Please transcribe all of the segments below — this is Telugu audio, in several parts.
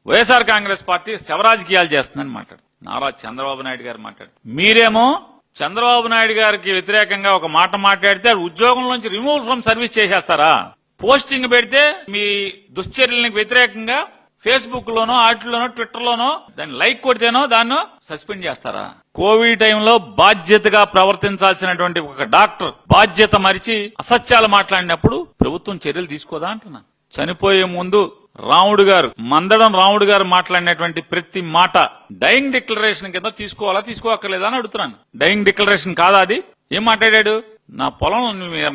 వైఎస్ఆర్ కాంగ్రెస్ పార్టీ శవరాజకీయాలు చేస్తుందని మాట్లాడు. నారా చంద్రబాబు నాయుడు గారు మాట్లాడు. మీరేమో చంద్రబాబు నాయుడు గారికి వ్యతిరేకంగా ఒక మాట మాట్లాడితే ఉద్యోగంలోంచి రిమూవ్ ఫ్రమ్ సర్వీస్ చేసేస్తారా? పోస్టింగ్ పెడితే మీ దుశ్చర్యలకు వ్యతిరేకంగా ఫేస్బుక్ లోనో వాటిలోనో ట్విట్టర్ లోనో దాన్ని లైక్ కొడితేనో దాన్ని సస్పెండ్ చేస్తారా? కోవిడ్ టైంలో బాధ్యతగా ప్రవర్తించాల్సినటువంటి ఒక డాక్టర్ బాధ్యత మరిచి అసత్యాలు మాట్లాడినప్పుడు ప్రభుత్వం చర్యలు తీసుకోదా అంటున్నా. చనిపోయే ముందు మందడం రాముడు గారు మాట్లాడినటువంటి ప్రతి మాట డైయింగ్ డిక్లరేషన్ కింద తీసుకోవాలా తీసుకోక్కర్లేదా అని అడుగుతున్నాను. డైయింగ్ డిక్లరేషన్ కాదా అది? ఏం మాట్లాడాడు? నా పొలం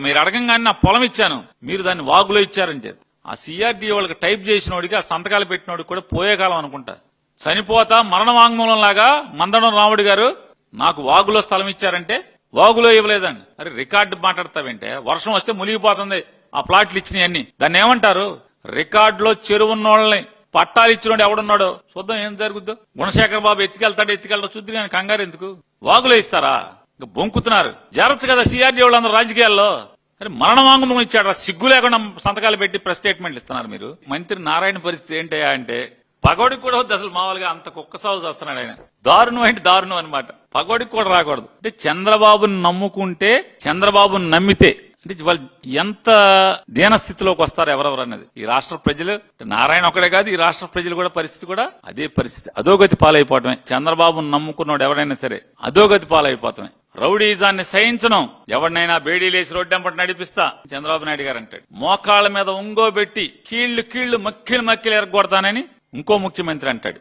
మీరు అడగంగానే నా పొలం ఇచ్చాను, మీరు దాన్ని వాగులో ఇచ్చారని చెప్పి ఆ సిఆర్డీ వాళ్ళకి టైప్ చేసిన వాడికి ఆ సంతకాలు పెట్టినోడికి కూడా పోయే కాలం అనుకుంటా. చనిపోతా మరణ వాంగ్మూలం లాగా మందడం రాముడు గారు నాకు వాగులో స్థలం ఇచ్చారంటే వాగులో ఇవ్వలేదండి. అరే రికార్డు మాట్లాడతావేంటే? వర్షం వస్తే మునిగిపోతుంది ఆ ప్లాట్లు ఇచ్చినవన్నీ. దాన్ని ఏమంటారు? రికార్డులో చెరువున్నోళ్ళని పట్టాలు ఇచ్చినోడు ఎవడున్నాడో చూద్దాం ఏం జరుగుద్దో. గుణశేఖర్ బాబు ఎత్తుకెళ్తాడో చూద్దు కానీ కంగారు ఎందుకు? వాగులో ఇస్తారా? ఇంకా బొంకుతున్నారు. జరచ్చు కదా సిఆర్డీ వాళ్ళందరూ రాజకీయాల్లో. అరే మరణ వాంగ్మూలం ఇచ్చాడు, సిగ్గు లేకుండా సంతకాలు పెట్టి ప్రెస్ స్టేట్మెంట్లు ఇస్తున్నారు మీరు. మంత్రి నారాయణ పరిస్థితి ఏంటయ్యా అంటే పగోడికి కూడా వద్దు అసలు. మామూలుగా అంత కుక్క సాగు చేస్తున్నాడు ఆయన. దారుణం అంటే దారుణం అనమాట. పగోడికి కూడా రాకూడదు. అంటే చంద్రబాబుని నమ్ముకుంటే, చంద్రబాబుని నమ్మితే అంటే వాళ్ళు ఎంత దీనస్థితిలోకి వస్తారు ఎవరెవరు అన్నది ఈ రాష్ట్ర ప్రజలు. నారాయణ ఒకడే కాదు, ఈ రాష్ట్ర ప్రజలు కూడా పరిస్థితి కూడా అదే పరిస్థితి. అధోగతి పాలైపోవటమే. చంద్రబాబును నమ్ముకున్నాడు ఎవరైనా సరే అధోగతి పాలైపోతామే. రౌడీజాన్ని సహించను, ఎవరినైనా బేడీలేసి రోడ్డెంపటి నడిపిస్తా చంద్రబాబు నాయుడు గారు అంటాడు. మోకాళ్ళ మీద ఉంగోబెట్టి కీళ్లు మక్కిలు ఎరగొడతానని ఇంకో ముఖ్యమంత్రి అంటాడు.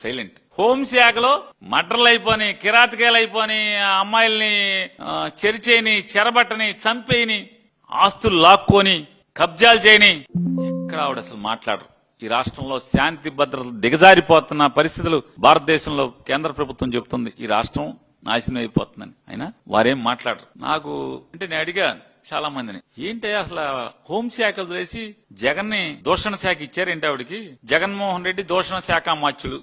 సైలెంట్. హోంశాఖలో మర్డర్లు అయిపోని, కిరాతకాయలు అయిపోని, అమ్మాయిల్ని చెరిచేయని, చెరబట్టని, చంపేయని, ఆస్తులు లాక్కొని కబ్జాలు చేయని ఎక్కడ ఆవిడ అసలు మాట్లాడరు. ఈ రాష్ట్రంలో శాంతి భద్రతలు దిగజారిపోతున్న పరిస్థితులు భారతదేశంలో కేంద్ర ప్రభుత్వం చెబుతుంది. ఈ రాష్ట్రం నాశనం అయిపోతుందని. అయినా వారేం మాట్లాడరు. నాకు అంటే నేను అడిగా చాలా మందిని, ఏంటి అసలు హోంశాఖలు వేసి జగన్ ని దూషణ శాఖ ఇచ్చారేంటి ఆవిడికి? జగన్మోహన్ రెడ్డి దూషణ శాఖ అమాత్యులు,